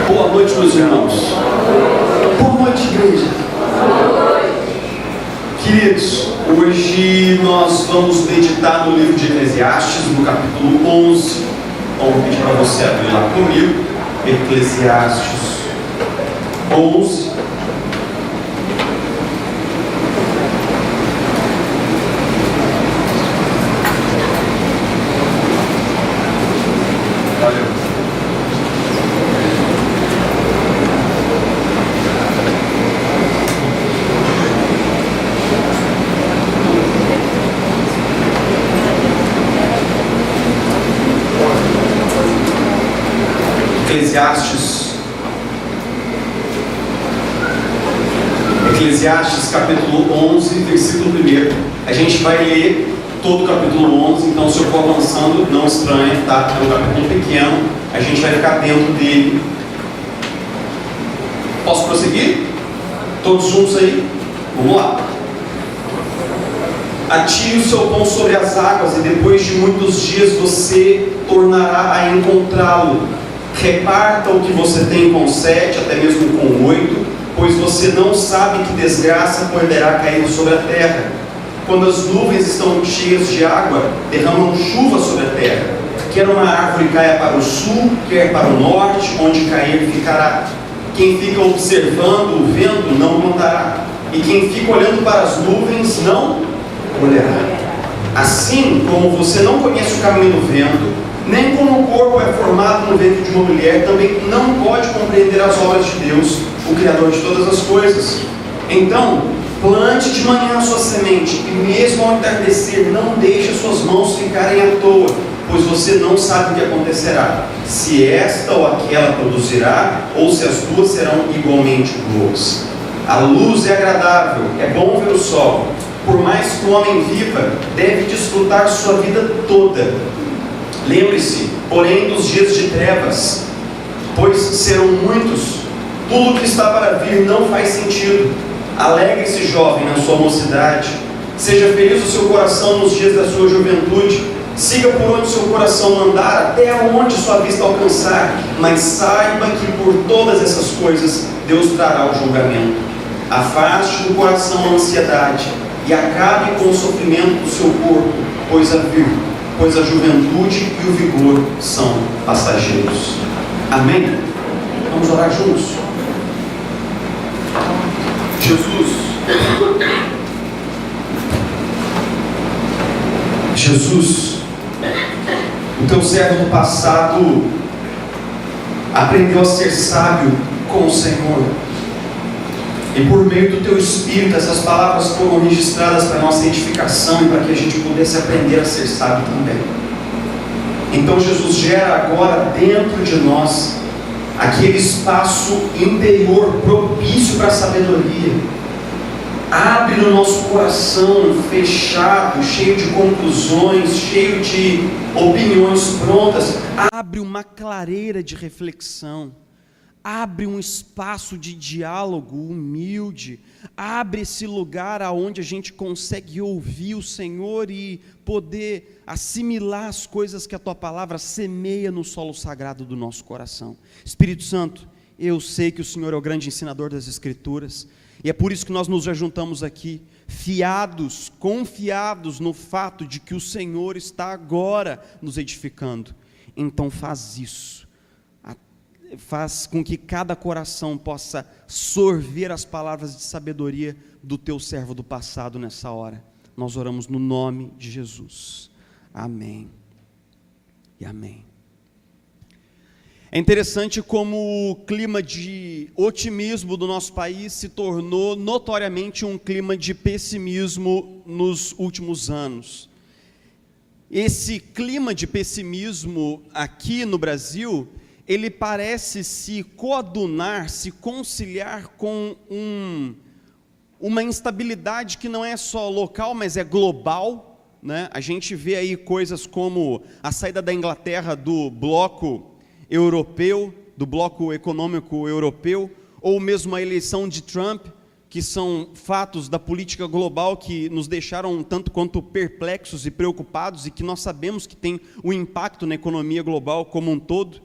Boa noite, meus irmãos. Boa noite, igreja. Queridos, hoje nós vamos meditar no livro de Eclesiastes, no capítulo 11. Vou pedir para você abrir lá comigo. Eclesiastes 11. Eclesiastes capítulo 11, versículo 1. A gente vai ler todo o capítulo 11, então se eu for avançando, não estranhe, tá? É um capítulo pequeno, a gente vai ficar dentro dele. Posso prosseguir? Todos juntos aí? Vamos lá. Atire o seu pão sobre as águas, e depois de muitos dias você tornará a encontrá-lo. Reparta o que você tem com 7, até mesmo com 8, pois você não sabe que desgraça poderá cair sobre a terra. Quando as nuvens estão cheias de água, derramam chuva sobre a terra. Quer uma árvore caia para o sul, quer para o norte, onde cair ficará. Quem fica observando o vento não plantará, e quem fica olhando para as nuvens não colherá. Assim como você não conhece o caminho do vento, nem como o corpo é formado no ventre de uma mulher, também não pode compreender as obras de Deus, o Criador de todas as coisas. Então, plante de manhã a sua semente, e mesmo ao entardecer, não deixe as suas mãos ficarem à toa, pois você não sabe o que acontecerá, se esta ou aquela produzirá, ou se as duas serão igualmente boas. A luz é agradável, é bom ver o sol. Por mais que o homem viva, deve desfrutar sua vida toda. Lembre-se, porém, dos dias de trevas, pois serão muitos. Tudo que está para vir não faz sentido. Alegre-se, jovem, na sua mocidade. Seja feliz o seu coração nos dias da sua juventude. Siga por onde seu coração andar, até onde sua vista alcançar. Mas saiba que por todas essas coisas Deus trará o julgamento. Afaste do coração a ansiedade e acabe com o sofrimento do seu corpo, pois a juventude e o vigor são passageiros. Amém? Vamos orar juntos. Jesus, o teu servo do passado aprendeu a ser sábio com o Senhor, e por meio do teu Espírito essas palavras foram registradas para nossa edificação e para que a gente pudesse aprender a ser sábio também. Então Jesus, gera agora dentro de nós aquele espaço interior propício para a sabedoria. Abre no nosso coração fechado, cheio de conclusões, cheio de opiniões prontas. Abre uma clareira de reflexão. Abre um espaço de diálogo humilde. Abre esse lugar aonde a gente consegue ouvir o Senhor e poder assimilar as coisas que a Tua Palavra semeia no solo sagrado do nosso coração. Espírito Santo, eu sei que o Senhor é o grande ensinador das Escrituras, e é por isso que nós nos ajuntamos aqui, fiados, confiados no fato de que o Senhor está agora nos edificando. Então faz isso. Faz com que cada coração possa sorver as palavras de sabedoria do teu servo do passado nessa hora. Nós oramos no nome de Jesus. Amém e amém. É interessante como o clima de otimismo do nosso país se tornou notoriamente um clima de pessimismo nos últimos anos. Esse clima de pessimismo aqui no Brasil, ele parece se coadunar, se conciliar com uma instabilidade que não é só local, mas é global, né? A gente vê aí coisas como a saída da Inglaterra do bloco europeu, do bloco econômico europeu, ou mesmo a eleição de Trump, que são fatos da política global que nos deixaram um tanto quanto perplexos e preocupados e que nós sabemos que tem um impacto na economia global como um todo.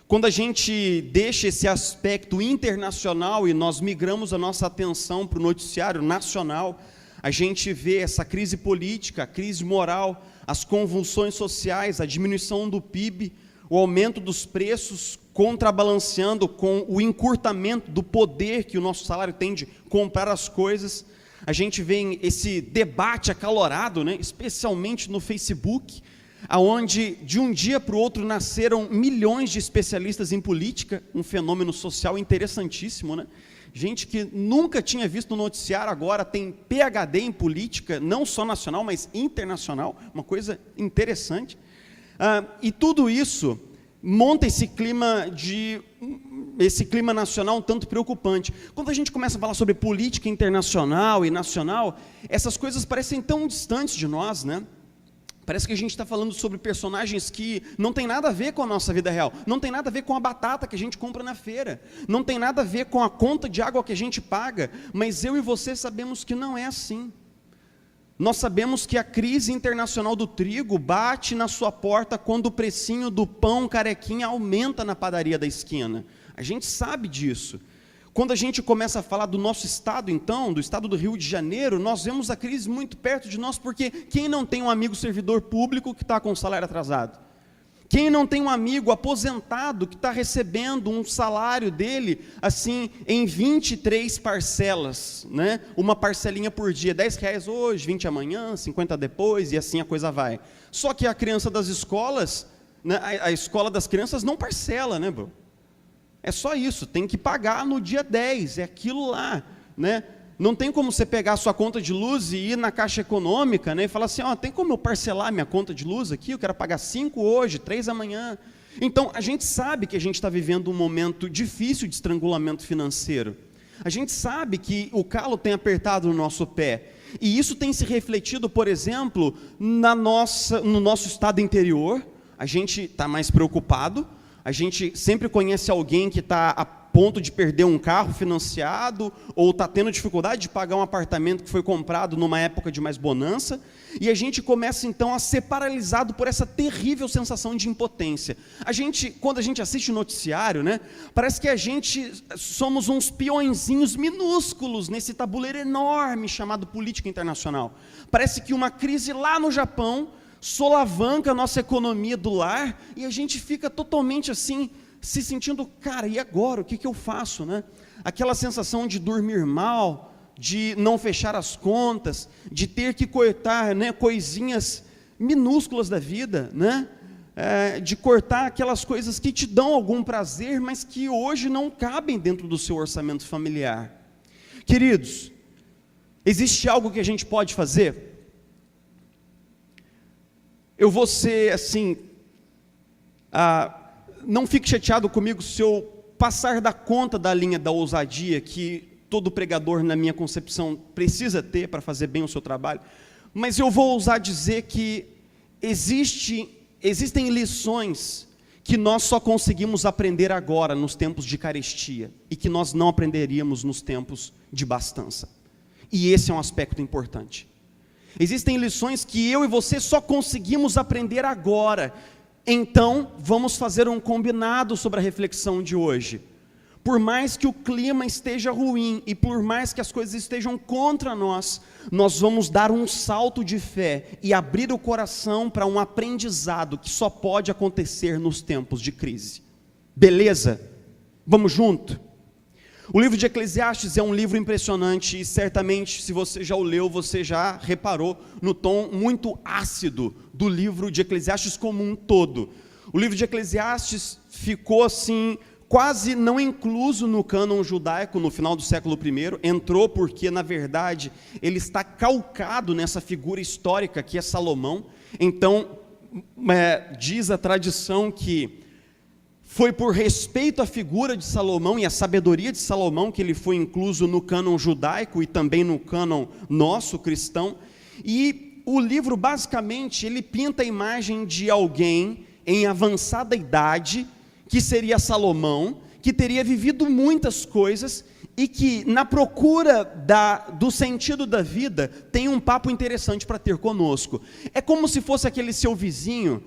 Quando a gente deixa esse aspecto internacional e nós migramos a nossa atenção para o noticiário nacional, a gente vê essa crise política, a crise moral, as convulsões sociais, a diminuição do PIB, o aumento dos preços, contrabalanceando com o encurtamento do poder que o nosso salário tem de comprar as coisas. A gente vê esse debate acalorado, né, especialmente no Facebook, aonde de um dia para o outro nasceram milhões de especialistas em política, um fenômeno social interessantíssimo, né? Gente que nunca tinha visto no noticiário, agora tem PhD em política, não só nacional, mas internacional, uma coisa interessante. E tudo isso monta esse clima nacional um tanto preocupante. Quando a gente começa a falar sobre política internacional e nacional, essas coisas parecem tão distantes de nós, né? Parece que a gente está falando sobre personagens que não tem nada a ver com a nossa vida real, não tem nada a ver com a batata que a gente compra na feira, não tem nada a ver com a conta de água que a gente paga, mas eu e você sabemos que não é assim. Nós sabemos que a crise internacional do trigo bate na sua porta quando o precinho do pão carequinha aumenta na padaria da esquina. A gente sabe disso. Quando a gente começa a falar do nosso estado, então, do estado do Rio de Janeiro, nós vemos a crise muito perto de nós, porque quem não tem um amigo servidor público que está com o salário atrasado? Quem não tem um amigo aposentado que está recebendo um salário dele, assim, em 23 parcelas, né? Uma parcelinha por dia, R$10 hoje, 20 amanhã, 50 depois, e assim a coisa vai. Só que a criança das escolas, né, a escola das crianças não parcela, né, bro? É só isso, tem que pagar no dia 10, é aquilo lá, né? Não tem como você pegar a sua conta de luz e ir na Caixa Econômica, né, e falar assim, ó, tem como eu parcelar minha conta de luz aqui? Eu quero pagar 5 hoje, 3 amanhã. Então, a gente sabe que a gente está vivendo um momento difícil de estrangulamento financeiro. A gente sabe que o calo tem apertado no nosso pé. E isso tem se refletido, por exemplo, no nosso estado interior. A gente está mais preocupado. A gente sempre conhece alguém que está a ponto de perder um carro financiado ou está tendo dificuldade de pagar um apartamento que foi comprado numa época de mais bonança, e a gente começa então a ser paralisado por essa terrível sensação de impotência. Quando a gente assiste o noticiário, né, parece que a gente somos uns peõezinhos minúsculos nesse tabuleiro enorme chamado política internacional. Parece que uma crise lá no Japão solavanca a nossa economia do lar, e a gente fica totalmente assim, se sentindo, cara, e agora? O que eu faço, né? Aquela sensação de dormir mal, de não fechar as contas, de ter que cortar, né, coisinhas minúsculas da vida, né? De cortar aquelas coisas que te dão algum prazer, mas que hoje não cabem dentro do seu orçamento familiar. Queridos, existe algo que a gente pode fazer? Eu vou ser assim, não fique chateado comigo se eu passar da conta da linha da ousadia que todo pregador, na minha concepção, precisa ter para fazer bem o seu trabalho, mas eu vou ousar dizer que existem lições que nós só conseguimos aprender agora, nos tempos de carestia, e que nós não aprenderíamos nos tempos de bastança. E esse é um aspecto importante. Existem lições que eu e você só conseguimos aprender agora. Então, vamos fazer um combinado sobre a reflexão de hoje. Por mais que o clima esteja ruim e por mais que as coisas estejam contra nós, nós vamos dar um salto de fé e abrir o coração para um aprendizado que só pode acontecer nos tempos de crise. Beleza? Vamos junto? O livro de Eclesiastes é um livro impressionante e certamente, se você já o leu, você já reparou no tom muito ácido do livro de Eclesiastes como um todo. O livro de Eclesiastes ficou assim, quase não incluso no cânon judaico no final do século I, entrou porque, na verdade, ele está calcado nessa figura histórica que é Salomão. Então, diz a tradição que foi por respeito à figura de Salomão e à sabedoria de Salomão que ele foi incluso no cânon judaico e também no cânon nosso, cristão. E o livro, basicamente, ele pinta a imagem de alguém em avançada idade, que seria Salomão, que teria vivido muitas coisas e que, na procura do sentido da vida, tem um papo interessante para ter conosco. É como se fosse aquele seu vizinho,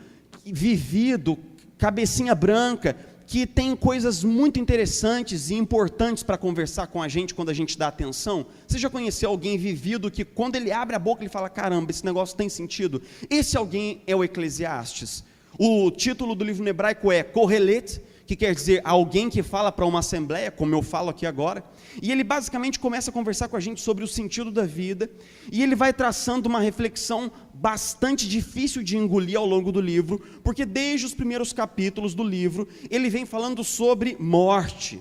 vivido, cabecinha branca, que tem coisas muito interessantes e importantes para conversar com a gente quando a gente dá atenção. Você já conheceu alguém vivido que, quando ele abre a boca, ele fala: caramba, esse negócio tem sentido? Esse alguém é o Eclesiastes. O título do livro no hebraico é Kohelet, que quer dizer alguém que fala para uma assembleia, como eu falo aqui agora, e ele basicamente começa a conversar com a gente sobre o sentido da vida, e ele vai traçando uma reflexão bastante difícil de engolir ao longo do livro, porque desde os primeiros capítulos do livro, ele vem falando sobre morte,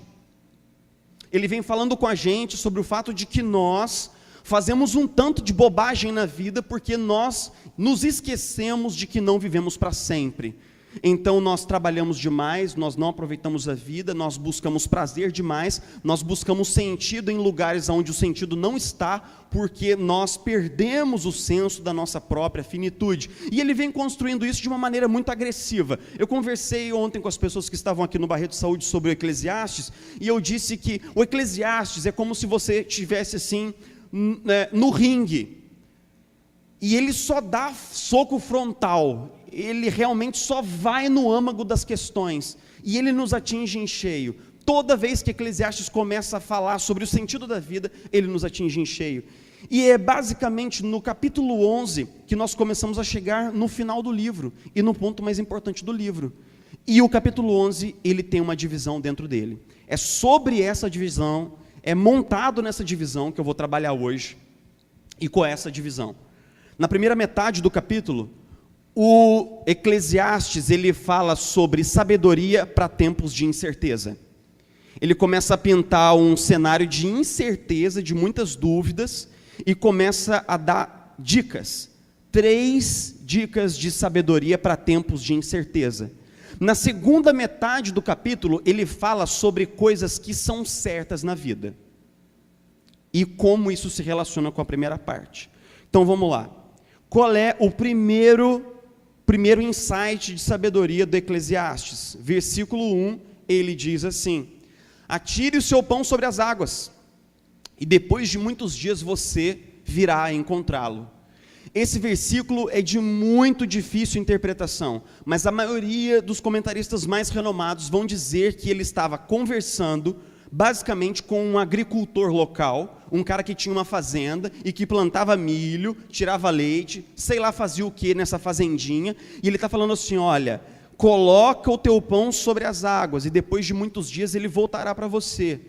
ele vem falando com a gente sobre o fato de que nós fazemos um tanto de bobagem na vida, porque nós nos esquecemos de que não vivemos para sempre. Então nós trabalhamos demais, nós não aproveitamos a vida, nós buscamos prazer demais, nós buscamos sentido em lugares onde o sentido não está, porque nós perdemos o senso da nossa própria finitude. E ele vem construindo isso de uma maneira muito agressiva. Eu conversei ontem com as pessoas que estavam aqui no Barreto Saúde sobre o Eclesiastes, e eu disse que o Eclesiastes é como se você estivesse assim, no ringue, e ele só dá soco frontal, ele realmente só vai no âmago das questões, e ele nos atinge em cheio. Toda vez que Eclesiastes começa a falar sobre o sentido da vida, ele nos atinge em cheio. E é basicamente no capítulo 11 que nós começamos a chegar no final do livro, e no ponto mais importante do livro. E o capítulo 11, ele tem uma divisão dentro dele. É sobre essa divisão, é montado nessa divisão que eu vou trabalhar hoje, e com essa divisão. Na primeira metade do capítulo, o Eclesiastes, ele fala sobre sabedoria para tempos de incerteza. Ele começa a pintar um cenário de incerteza, de muitas dúvidas, e começa a dar dicas. 3 dicas de sabedoria para tempos de incerteza. Na segunda metade do capítulo, ele fala sobre coisas que são certas na vida. E como isso se relaciona com a primeira parte. Então vamos lá. Qual é o primeiro insight de sabedoria do Eclesiastes? Versículo 1, ele diz assim: atire o seu pão sobre as águas, e depois de muitos dias você virá a encontrá-lo. Esse versículo é de muito difícil interpretação, mas a maioria dos comentaristas mais renomados vão dizer que ele estava conversando basicamente com um agricultor local, um cara que tinha uma fazenda e que plantava milho, tirava leite, sei lá fazia o que nessa fazendinha, e ele está falando assim: olha, coloca o teu pão sobre as águas, e depois de muitos dias ele voltará para você.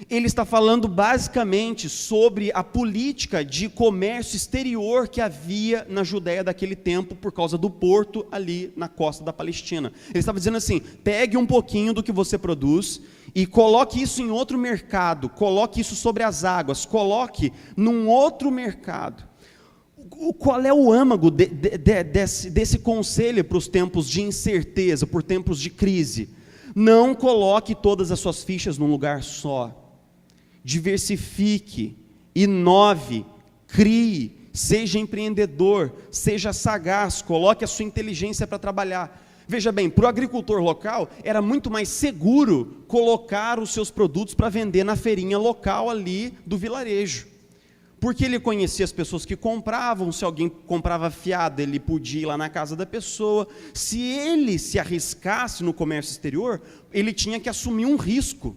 Ele está falando basicamente sobre a política de comércio exterior que havia na Judéia daquele tempo, por causa do porto ali na costa da Palestina. Ele estava dizendo assim: pegue um pouquinho do que você produz e coloque isso em outro mercado, coloque isso sobre as águas, coloque num outro mercado. Qual é o âmago desse conselho para os tempos de incerteza, por tempos de crise? Não coloque todas as suas fichas num lugar só. Diversifique, inove, crie, seja empreendedor, seja sagaz, coloque a sua inteligência para trabalhar. Veja bem, para o agricultor local, era muito mais seguro colocar os seus produtos para vender na feirinha local ali do vilarejo, porque ele conhecia as pessoas que compravam. Se alguém comprava fiado, ele podia ir lá na casa da pessoa. Se ele se arriscasse no comércio exterior, ele tinha que assumir um risco,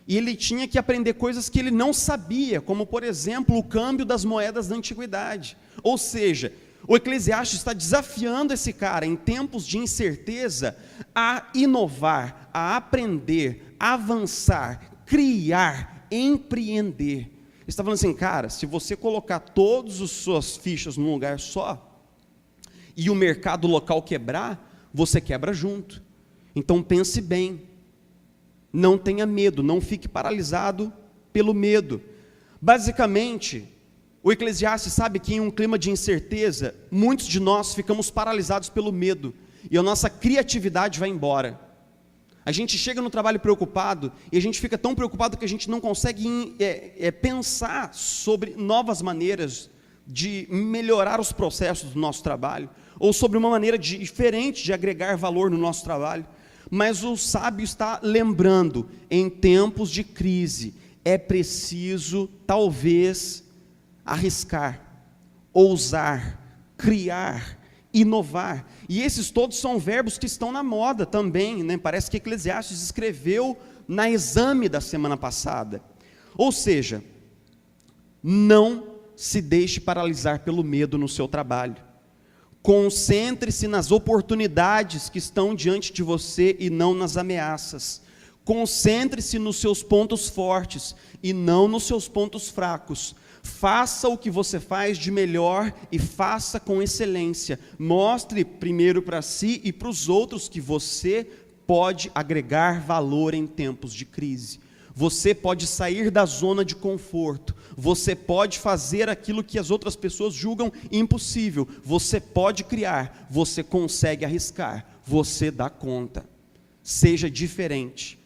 e ele tinha que aprender coisas que ele não sabia, como, por exemplo, o câmbio das moedas da antiguidade. Ou seja, o Eclesiastes está desafiando esse cara, em tempos de incerteza, a inovar, a aprender, a avançar, criar, empreender. Ele está falando assim: cara, se você colocar todas as suas fichas num lugar só, e o mercado local quebrar, você quebra junto. Então pense bem. Não tenha medo, não fique paralisado pelo medo. Basicamente, o Eclesiastes sabe que em um clima de incerteza, muitos de nós ficamos paralisados pelo medo, e a nossa criatividade vai embora. A gente chega no trabalho preocupado, e a gente fica tão preocupado que a gente não consegue pensar sobre novas maneiras de melhorar os processos do nosso trabalho, ou sobre uma maneira diferente de agregar valor no nosso trabalho. Mas o sábio está lembrando, em tempos de crise, é preciso, talvez, arriscar, ousar, criar, inovar. E esses todos são verbos que estão na moda também, né? Parece que Eclesiastes escreveu na exame da semana passada. Ou seja, não se deixe paralisar pelo medo no seu trabalho. Concentre-se nas oportunidades que estão diante de você e não nas ameaças. Concentre-se nos seus pontos fortes e não nos seus pontos fracos. Faça o que você faz de melhor e faça com excelência. Mostre primeiro para si e para os outros que você pode agregar valor em tempos de crise. Você pode sair da zona de conforto. Você pode fazer aquilo que as outras pessoas julgam impossível. Você pode criar. Você consegue arriscar. Você dá conta. Seja diferente.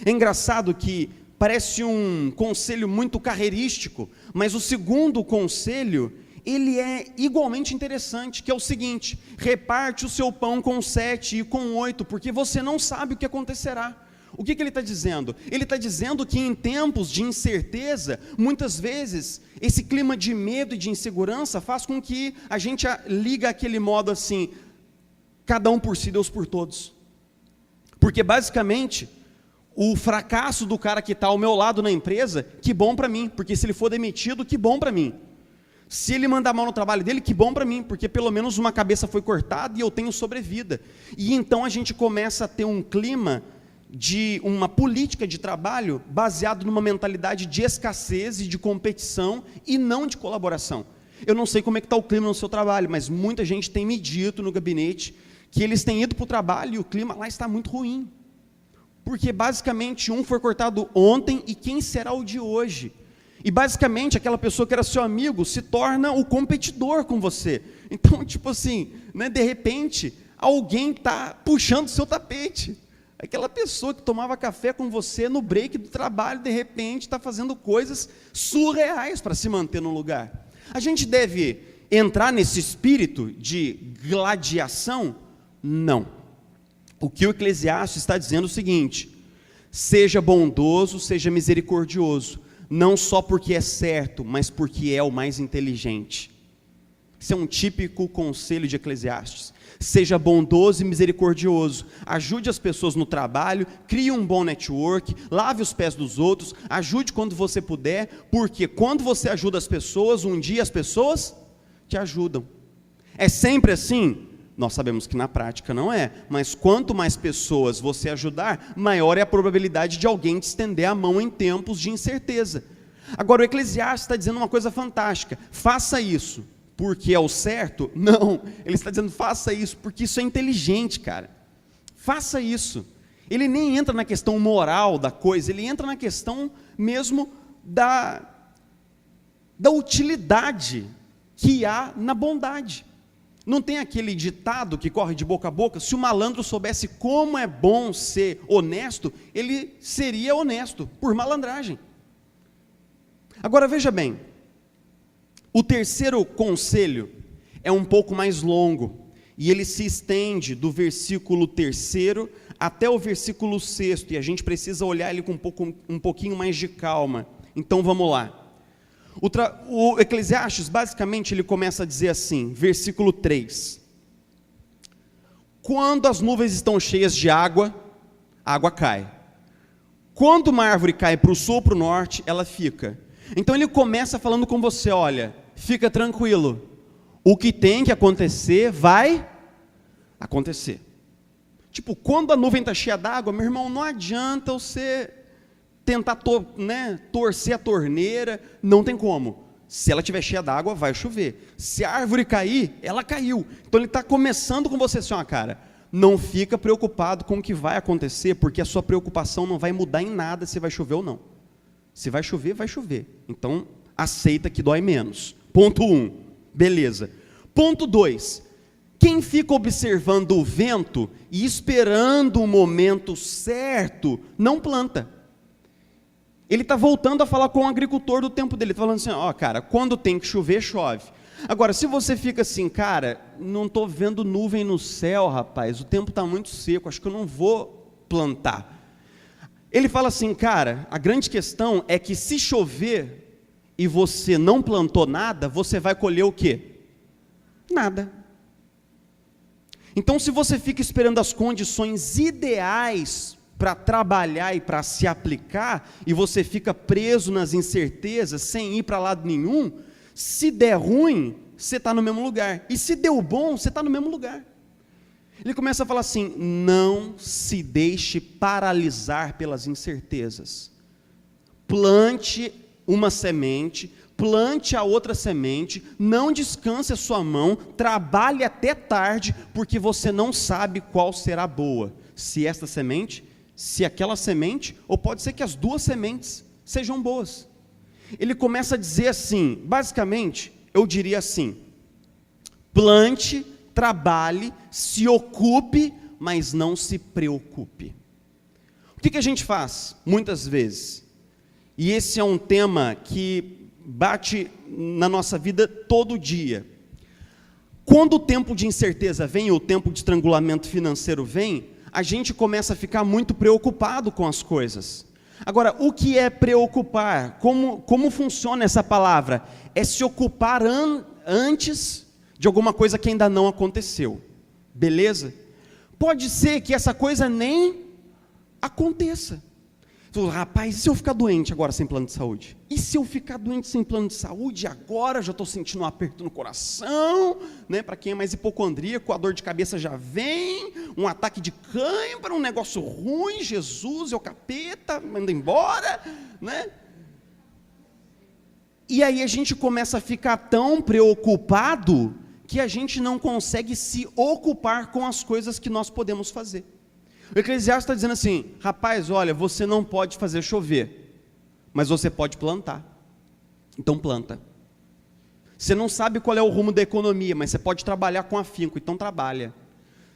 É engraçado que parece um conselho muito carreirístico, mas o segundo conselho, ele é igualmente interessante, que é o seguinte: reparte o seu pão com 7 e com 8, porque você não sabe o que acontecerá. O que ele está dizendo? Ele está dizendo que em tempos de incerteza, muitas vezes, esse clima de medo e de insegurança faz com que a gente liga aquele modo assim, cada um por si, Deus por todos. Porque basicamente, o fracasso do cara que está ao meu lado na empresa, que bom para mim, porque se ele for demitido, que bom para mim. Se ele mandar mal no trabalho dele, que bom para mim, porque pelo menos uma cabeça foi cortada e eu tenho sobrevida. E então a gente começa a ter um clima de uma política de trabalho baseado numa mentalidade de escassez e de competição e não de colaboração. Eu não sei como é que está o clima no seu trabalho, mas muita gente tem me dito no gabinete que eles têm ido para o trabalho e o clima lá está muito ruim. Porque basicamente um foi cortado ontem e quem será o de hoje? E basicamente aquela pessoa que era seu amigo se torna o competidor com você. Então, tipo assim, né, de repente, alguém está puxando o seu tapete. Aquela pessoa que tomava café com você no break do trabalho, de repente está fazendo coisas surreais para se manter no lugar. A gente deve entrar nesse espírito de gladiação? Não. O que o Eclesiastes está dizendo é o seguinte: seja bondoso, seja misericordioso, não só porque é certo, mas porque é o mais inteligente. Esse é um típico conselho de Eclesiastes. Seja bondoso e misericordioso, ajude as pessoas no trabalho, crie um bom network, lave os pés dos outros, ajude quando você puder, porque quando você ajuda as pessoas, um dia as pessoas te ajudam. É sempre assim? Nós sabemos que na prática não é, mas quanto mais pessoas você ajudar, maior é a probabilidade de alguém te estender a mão em tempos de incerteza. Agora o Eclesiastes está dizendo uma coisa fantástica: faça isso porque é o certo? Não, ele está dizendo faça isso porque isso é inteligente, cara. Faça isso. Ele nem entra na questão moral da coisa, ele entra na questão mesmo da utilidade que há na bondade. Não tem aquele ditado que corre de boca a boca: se o malandro soubesse como é bom ser honesto, ele seria honesto por malandragem. Agora veja bem, o terceiro conselho é um pouco mais longo, e ele se estende do versículo 3º até o versículo 6º, e a gente precisa olhar ele com um pouquinho mais de calma. Então vamos lá. O Eclesiastes, basicamente, ele começa a dizer assim, versículo 3: quando as nuvens estão cheias de água, a água cai. Quando uma árvore cai para o sul ou para o norte, ela fica. Então ele começa falando com você: olha, fica tranquilo, o que tem que acontecer, vai acontecer. Tipo, quando a nuvem está cheia d'água, meu irmão, não adianta você tentar torcer a torneira, não tem como. Se ela estiver cheia d'água, vai chover. Se a árvore cair, ela caiu. Então ele está começando com você assim: ó, cara, não fica preocupado com o que vai acontecer, porque a sua preocupação não vai mudar em nada se vai chover ou não. Se vai chover, vai chover. Então, aceita que dói menos. Ponto 1, beleza. Ponto 2, quem fica observando o vento e esperando o momento certo, não planta. Ele está voltando a falar com o agricultor do tempo dele, está falando assim: ó, cara, quando tem que chover, chove. Agora, se você fica assim, cara, não estou vendo nuvem no céu, rapaz, o tempo está muito seco, acho que eu não vou plantar. Ele fala assim, cara, a grande questão é que se chover e você não plantou nada, você vai colher o quê? Nada. Então, se você fica esperando as condições ideais para trabalhar e para se aplicar, e você fica preso nas incertezas, sem ir para lado nenhum, se der ruim, você está no mesmo lugar, e se deu bom, você está no mesmo lugar. Ele começa a falar assim, não se deixe paralisar pelas incertezas, plante uma semente, plante a outra semente, não descanse a sua mão, trabalhe até tarde, porque você não sabe qual será boa, se esta semente, se aquela semente, ou pode ser que as duas sementes sejam boas. Ele começa a dizer assim, basicamente, eu diria assim, plante, trabalhe, se ocupe, mas não se preocupe. O que a gente faz, muitas vezes? E esse é um tema que bate na nossa vida todo dia. Quando o tempo de incerteza vem, o tempo de estrangulamento financeiro vem, a gente começa a ficar muito preocupado com as coisas. Agora, o que é preocupar? Como funciona essa palavra? É se ocupar antes de alguma coisa que ainda não aconteceu. Beleza? Pode ser que essa coisa nem aconteça. Rapaz, e se eu ficar doente agora sem plano de saúde? E se eu ficar doente sem plano de saúde agora, já estou sentindo um aperto no coração, né? Para quem é mais hipocondríaco, a dor de cabeça já vem, um ataque de cãibra, um negócio ruim, Jesus, é o capeta, manda embora, né? E aí a gente começa a ficar tão preocupado que a gente não consegue se ocupar com as coisas que nós podemos fazer. O Eclesiastes está dizendo assim, rapaz, olha, você não pode fazer chover, mas você pode plantar, então planta. Você não sabe qual é o rumo da economia, mas você pode trabalhar com afinco, então trabalha.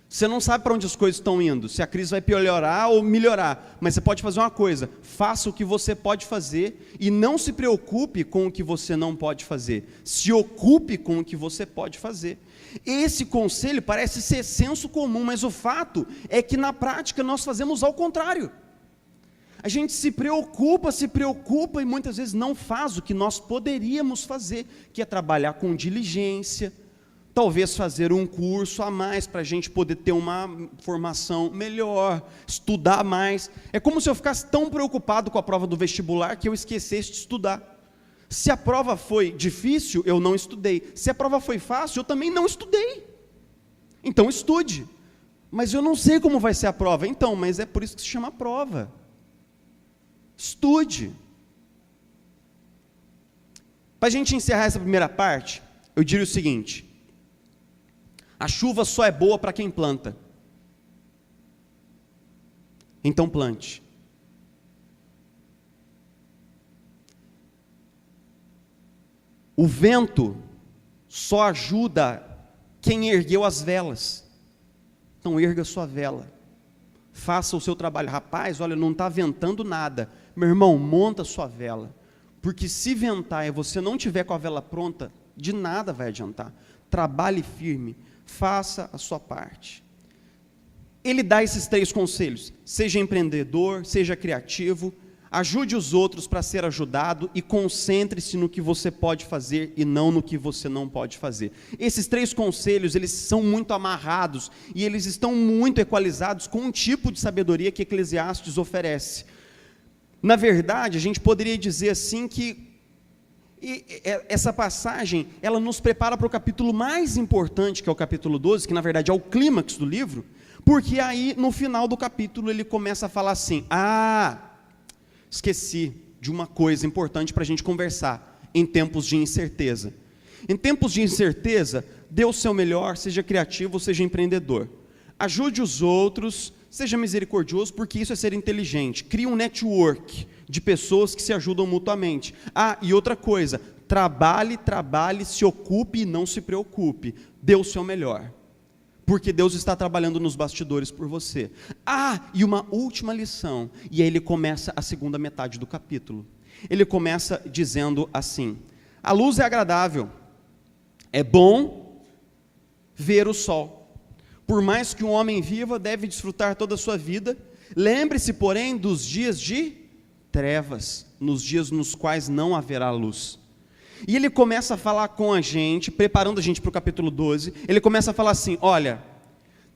Você não sabe para onde as coisas estão indo, se a crise vai piorar ou melhorar, mas você pode fazer uma coisa, faça o que você pode fazer e não se preocupe com o que você não pode fazer, se ocupe com o que você pode fazer. Esse conselho parece ser senso comum, mas o fato é que na prática nós fazemos ao contrário. A gente se preocupa e muitas vezes não faz o que nós poderíamos fazer, que é trabalhar com diligência, talvez fazer um curso a mais para a gente poder ter uma formação melhor, estudar mais. É como se eu ficasse tão preocupado com a prova do vestibular que eu esquecesse de estudar. Se a prova foi difícil, eu não estudei. Se a prova foi fácil, eu também não estudei. Então estude. Mas eu não sei como vai ser a prova. Então, mas é por isso que se chama prova. Estude. Para a gente encerrar essa primeira parte, eu diria o seguinte: a chuva só é boa para quem planta. Então plante. O vento só ajuda quem ergueu as velas. Então erga a sua vela. Faça o seu trabalho. Rapaz, olha, não está ventando nada. Meu irmão, monta a sua vela. Porque se ventar e você não tiver com a vela pronta, de nada vai adiantar. Trabalhe firme. Faça a sua parte. Ele dá esses 3 conselhos: seja empreendedor, seja criativo, ajude os outros para ser ajudado e concentre-se no que você pode fazer e não no que você não pode fazer. Esses 3 conselhos, eles são muito amarrados e eles estão muito equalizados com um tipo de sabedoria que Eclesiastes oferece. Na verdade, a gente poderia dizer assim que essa passagem, ela nos prepara para o capítulo mais importante, que é o capítulo 12, que na verdade é o clímax do livro, porque aí no final do capítulo ele começa a falar assim: esqueci de uma coisa importante para a gente conversar em tempos de incerteza. Em tempos de incerteza, dê o seu melhor, seja criativo, seja empreendedor. Ajude os outros, seja misericordioso, porque isso é ser inteligente. Crie um network de pessoas que se ajudam mutuamente. E outra coisa, trabalhe, se ocupe e não se preocupe. Dê o seu melhor, porque Deus está trabalhando nos bastidores por você. E uma última lição, e aí ele começa a segunda metade do capítulo. Ele começa dizendo assim: a luz é agradável, É bom ver o sol. Por mais que um homem viva, deve desfrutar toda a sua vida. Lembre-se, porém, dos dias de trevas, nos dias nos quais não haverá luz. E ele começa a falar com a gente, preparando a gente para o capítulo 12, ele começa a falar assim, olha,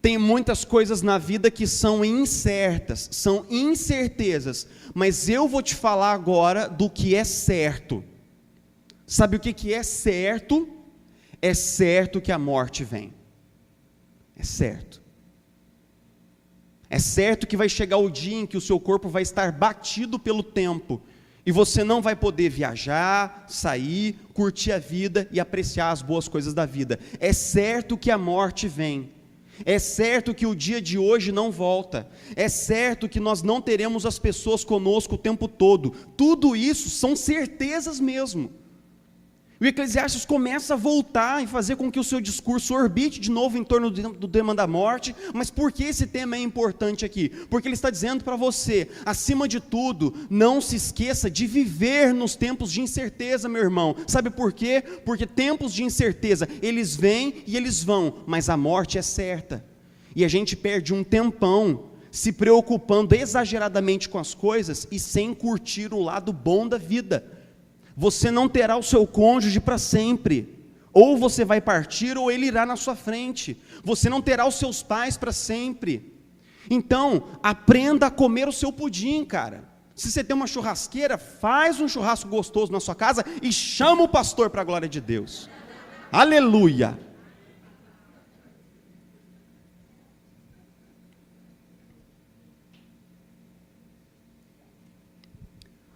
tem muitas coisas na vida que são incertas, são incertezas, mas eu vou te falar agora do que é certo. Sabe o que é certo? É certo que a morte vem. É certo. É certo que vai chegar o dia em que o seu corpo vai estar batido pelo tempo, e você não vai poder viajar, sair, curtir a vida e apreciar as boas coisas da vida. É certo que a morte vem. É certo que o dia de hoje não volta. É certo que nós não teremos as pessoas conosco o tempo todo. Tudo isso são certezas mesmo. O Eclesiastes começa a voltar e fazer com que o seu discurso orbite de novo em torno do tema da morte. Mas por que esse tema é importante aqui? Porque ele está dizendo para você, acima de tudo, não se esqueça de viver nos tempos de incerteza, meu irmão. Sabe por quê? Porque tempos de incerteza, eles vêm e eles vão, mas a morte é certa. E a gente perde um tempão se preocupando exageradamente com as coisas e sem curtir o lado bom da vida. Você não terá o seu cônjuge para sempre, ou você vai partir ou ele irá na sua frente. Você não terá os seus pais para sempre. Então, aprenda a comer o seu pudim, cara. Se você tem uma churrasqueira, faz um churrasco gostoso na sua casa e chama o pastor para a glória de Deus. Aleluia!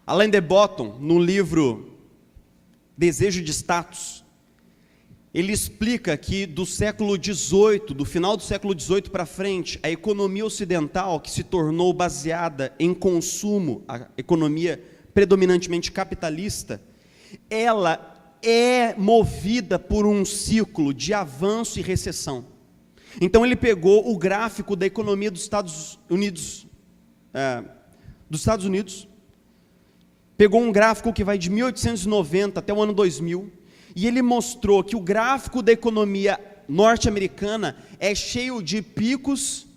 Alain de Botton, no livro Desejo de Status, ele explica que do século XVIII, do final do século XVIII para frente, a economia ocidental, que se tornou baseada em consumo, a economia predominantemente capitalista, ela é movida por um ciclo de avanço e recessão. Então ele pegou o gráfico da economia dos Estados Unidos, pegou um gráfico que vai de 1890 até o ano 2000, e ele mostrou que o gráfico da economia norte-americana é cheio de picos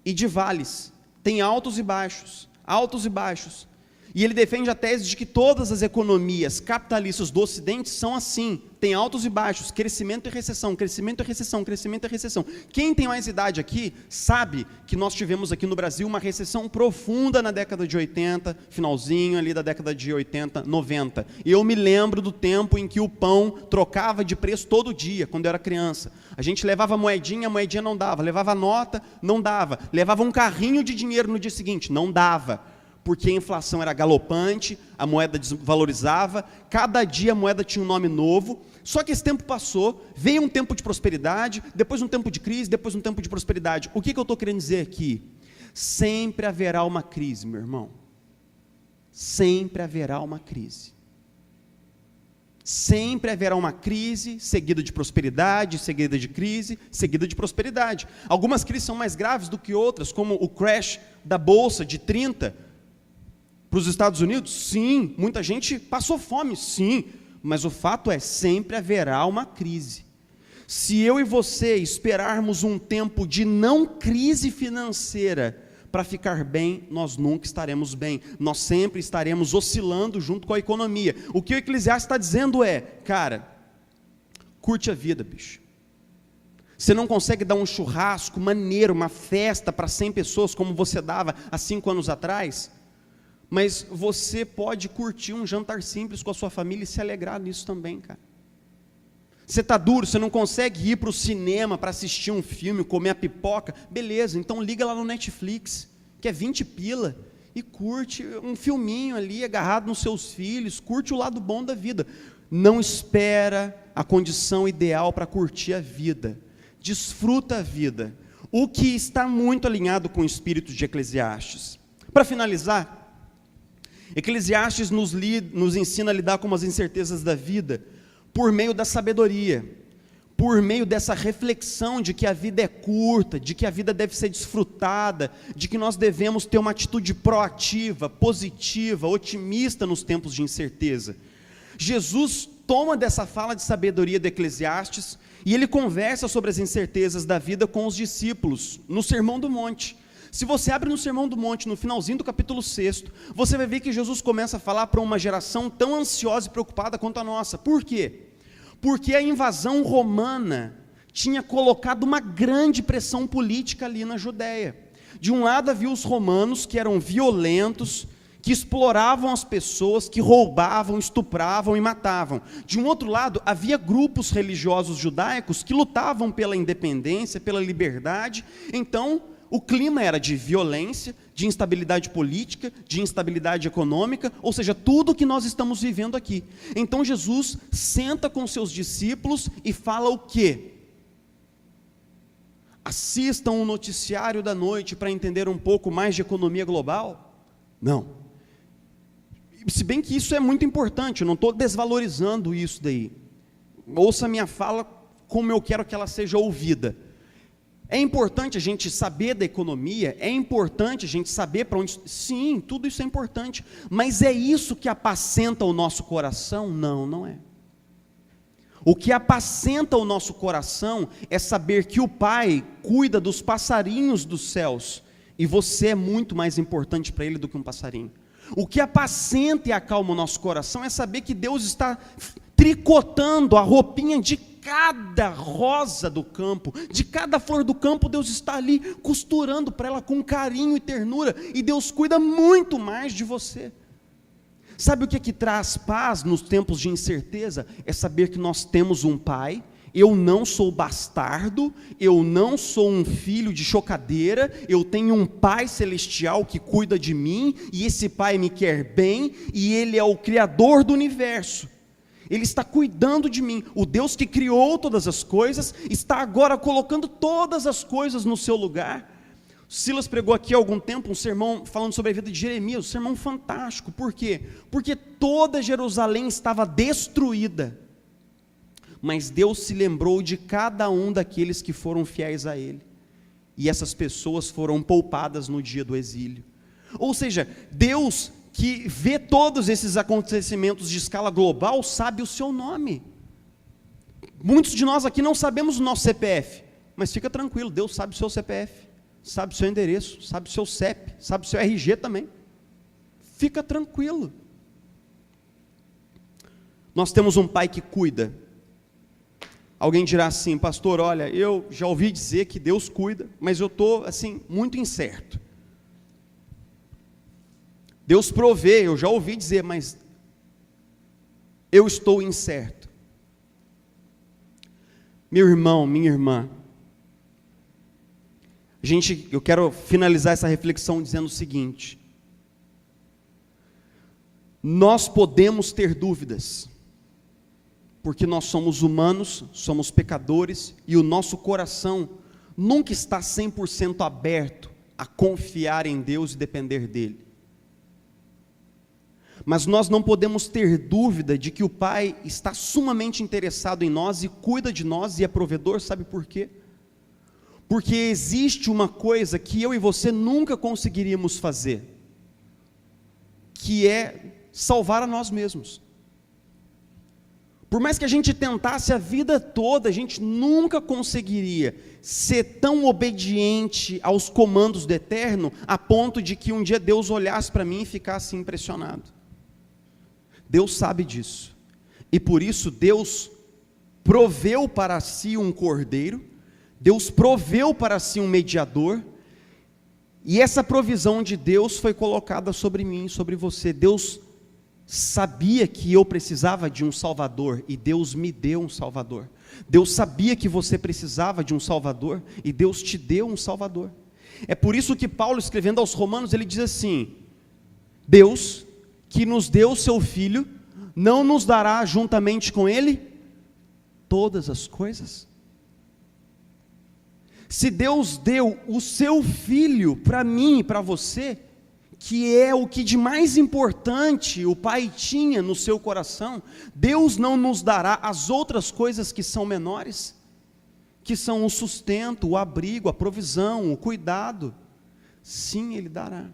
e de vales, tem altos e baixos, altos e baixos. E ele defende a tese de que todas as economias capitalistas do Ocidente são assim, tem altos e baixos, crescimento e recessão, crescimento e recessão, crescimento e recessão. Quem tem mais idade aqui sabe que nós tivemos aqui no Brasil uma recessão profunda na década de 80, finalzinho ali da década de 80, 90. E eu me lembro do tempo em que o pão trocava de preço todo dia, quando eu era criança. A gente levava a moedinha não dava, levava a nota, não dava, levava um carrinho de dinheiro no dia seguinte, não dava. Porque a inflação era galopante, a moeda desvalorizava, cada dia a moeda tinha um nome novo, só que esse tempo passou, veio um tempo de prosperidade, depois um tempo de crise, depois um tempo de prosperidade. O que eu estou querendo dizer aqui? Sempre haverá uma crise, meu irmão. Sempre haverá uma crise. Sempre haverá uma crise, seguida de prosperidade, seguida de crise, seguida de prosperidade. Algumas crises são mais graves do que outras, como o crash da Bolsa de 30, para os Estados Unidos? Sim. Muita gente passou fome? Sim. Mas o fato é, sempre haverá uma crise. Se eu e você esperarmos um tempo de não crise financeira para ficar bem, nós nunca estaremos bem. Nós sempre estaremos oscilando junto com a economia. O que o Eclesiastes está dizendo é, cara, curte a vida, bicho. Você não consegue dar um churrasco maneiro, uma festa para 100 pessoas como você dava há 5 anos atrás? Mas você pode curtir um jantar simples com a sua família e se alegrar nisso também, cara. Você está duro, você não consegue ir para o cinema para assistir um filme, comer a pipoca, beleza, então liga lá no Netflix, que é 20 pila, e curte um filminho ali, agarrado nos seus filhos, curte o lado bom da vida. Não espera a condição ideal para curtir a vida, desfruta a vida, o que está muito alinhado com o espírito de Eclesiastes. Para finalizar, Eclesiastes nos ensina a lidar com as incertezas da vida por meio da sabedoria, por meio dessa reflexão de que a vida é curta, de que a vida deve ser desfrutada, de que nós devemos ter uma atitude proativa, positiva, otimista nos tempos de incerteza. Jesus toma dessa fala de sabedoria de Eclesiastes e ele conversa sobre as incertezas da vida com os discípulos no Sermão do Monte. Se você abre no Sermão do Monte, no finalzinho do capítulo 6, você vai ver que Jesus começa a falar para uma geração tão ansiosa e preocupada quanto a nossa. Por quê? Porque a invasão romana tinha colocado uma grande pressão política ali na Judéia. De um lado havia os romanos, que eram violentos, que exploravam as pessoas, que roubavam, estupravam e matavam. De um outro lado, havia grupos religiosos judaicos que lutavam pela independência, pela liberdade. Então, o clima era de violência, de instabilidade política, de instabilidade econômica, ou seja, tudo que nós estamos vivendo aqui. Então Jesus senta com seus discípulos e fala o quê? Assistam o noticiário da noite para entender um pouco mais de economia global? Não. Se bem que isso é muito importante, eu não estou desvalorizando isso daí. Ouça a minha fala como eu quero que ela seja ouvida. É importante a gente saber da economia, é importante a gente saber para onde... Sim, tudo isso é importante, mas é isso que apacenta o nosso coração? Não, não é. O que apacenta o nosso coração é saber que o Pai cuida dos passarinhos dos céus, e você é muito mais importante para Ele do que um passarinho. O que apacenta e acalma o nosso coração é saber que Deus está tricotando a roupinha de cada rosa do campo, de cada flor do campo, Deus está ali costurando para ela com carinho e ternura, e Deus cuida muito mais de você. Sabe o que é que traz paz nos tempos de incerteza? É saber que nós temos um Pai. Eu não sou bastardo, eu não sou um filho de chocadeira, eu tenho um Pai celestial que cuida de mim, e esse Pai me quer bem, e Ele é o Criador do universo. Ele está cuidando de mim. O Deus que criou todas as coisas está agora colocando todas as coisas no seu lugar. Silas pregou aqui há algum tempo um sermão falando sobre a vida de Jeremias, um sermão fantástico. Por quê? Porque toda Jerusalém estava destruída, mas Deus se lembrou de cada um daqueles que foram fiéis a Ele, e essas pessoas foram poupadas no dia do exílio. Ou seja, Deus, que vê todos esses acontecimentos de escala global, sabe o seu nome. Muitos de nós aqui não sabemos o nosso CPF, mas fica tranquilo, Deus sabe o seu CPF, sabe o seu endereço, sabe o seu CEP, sabe o seu RG também. Fica tranquilo. Nós temos um Pai que cuida. Alguém dirá assim: pastor, olha, eu já ouvi dizer que Deus cuida, mas eu estou assim, muito incerto. Deus provê, eu já ouvi dizer, mas eu estou incerto. Meu irmão, minha irmã, eu quero finalizar essa reflexão dizendo o seguinte: nós podemos ter dúvidas, porque nós somos humanos, somos pecadores, e o nosso coração nunca está 100% aberto a confiar em Deus e depender dEle. Mas nós não podemos ter dúvida de que o Pai está sumamente interessado em nós e cuida de nós e é provedor. Sabe por quê? Porque existe uma coisa que eu e você nunca conseguiríamos fazer, que é salvar a nós mesmos. Por mais que a gente tentasse a vida toda, a gente nunca conseguiria ser tão obediente aos comandos do Eterno, a ponto de que um dia Deus olhasse para mim e ficasse impressionado. Deus sabe disso, e por isso Deus proveu para si um cordeiro, Deus proveu para si um mediador, e essa provisão de Deus foi colocada sobre mim, sobre você. Deus sabia que eu precisava de um Salvador, e Deus me deu um Salvador. Deus sabia que você precisava de um Salvador, e Deus te deu um Salvador. É por isso que Paulo, escrevendo aos Romanos, ele diz assim: Deus, que nos deu o seu Filho, não nos dará juntamente com Ele todas as coisas? Se Deus deu o seu Filho para mim e para você, que é o que de mais importante o Pai tinha no seu coração, Deus não nos dará as outras coisas que são menores, que são o sustento, o abrigo, a provisão, o cuidado? Sim, Ele dará.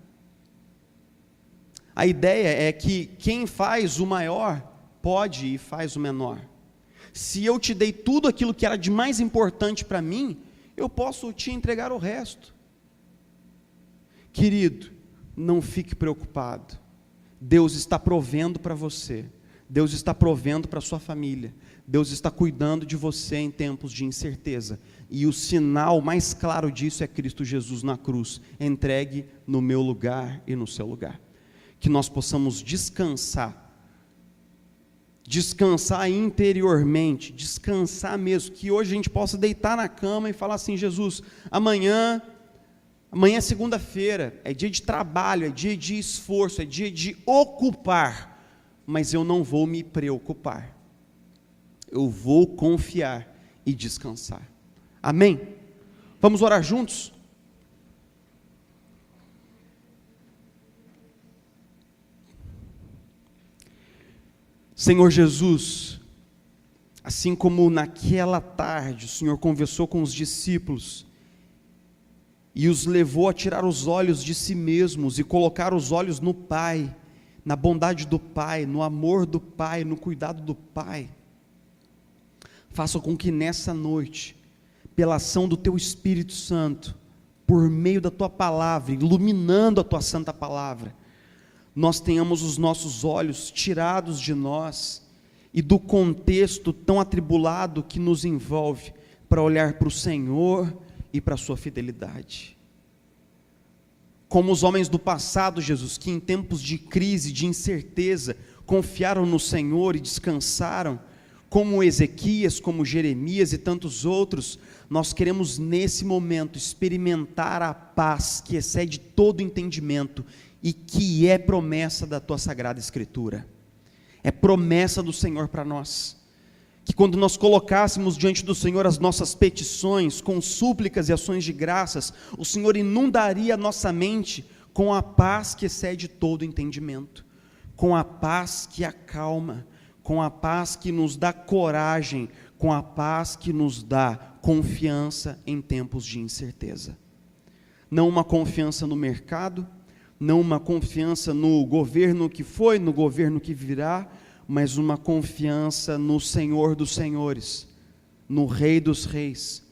A ideia é que quem faz o maior pode e faz o menor. Se eu te dei tudo aquilo que era de mais importante para mim, eu posso te entregar o resto. Querido, não fique preocupado. Deus está provendo para você. Deus está provendo para a sua família. Deus está cuidando de você em tempos de incerteza. E o sinal mais claro disso é Cristo Jesus na cruz, entregue no meu lugar e no seu lugar. Que nós possamos descansar interiormente, descansar mesmo, que hoje a gente possa deitar na cama e falar assim: Jesus, amanhã é segunda-feira, é dia de trabalho, é dia de esforço, é dia de ocupar, mas eu não vou me preocupar, eu vou confiar e descansar. Amém? Vamos orar juntos? Senhor Jesus, assim como naquela tarde o Senhor conversou com os discípulos e os levou a tirar os olhos de si mesmos e colocar os olhos no Pai, na bondade do Pai, no amor do Pai, no cuidado do Pai, faça com que nessa noite, pela ação do Teu Espírito Santo, por meio da Tua Palavra, iluminando a Tua Santa Palavra, nós tenhamos os nossos olhos tirados de nós e do contexto tão atribulado que nos envolve, para olhar para o Senhor e para a sua fidelidade. Como os homens do passado, Jesus, que em tempos de crise, de incerteza, confiaram no Senhor e descansaram, como Ezequias, como Jeremias e tantos outros, nós queremos nesse momento experimentar a paz que excede todo entendimento e que é promessa da Tua Sagrada Escritura, é promessa do Senhor para nós, que quando nós colocássemos diante do Senhor as nossas petições, com súplicas e ações de graças, o Senhor inundaria a nossa mente com a paz que excede todo entendimento, com a paz que acalma, com a paz que nos dá coragem, com a paz que nos dá confiança em tempos de incerteza. Não uma confiança no mercado, não uma confiança no governo que foi, no governo que virá, mas uma confiança no Senhor dos Senhores, no Rei dos Reis,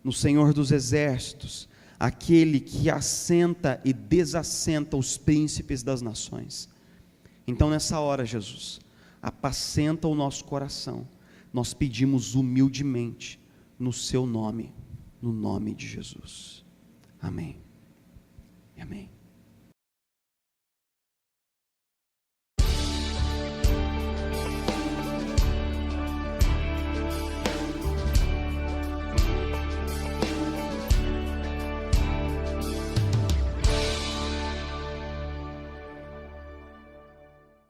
no Senhor dos Exércitos, aquele que assenta e desassenta os príncipes das nações. Então nessa hora, Jesus, apacenta o nosso coração, nós pedimos humildemente, no Seu nome, no nome de Jesus. Amém.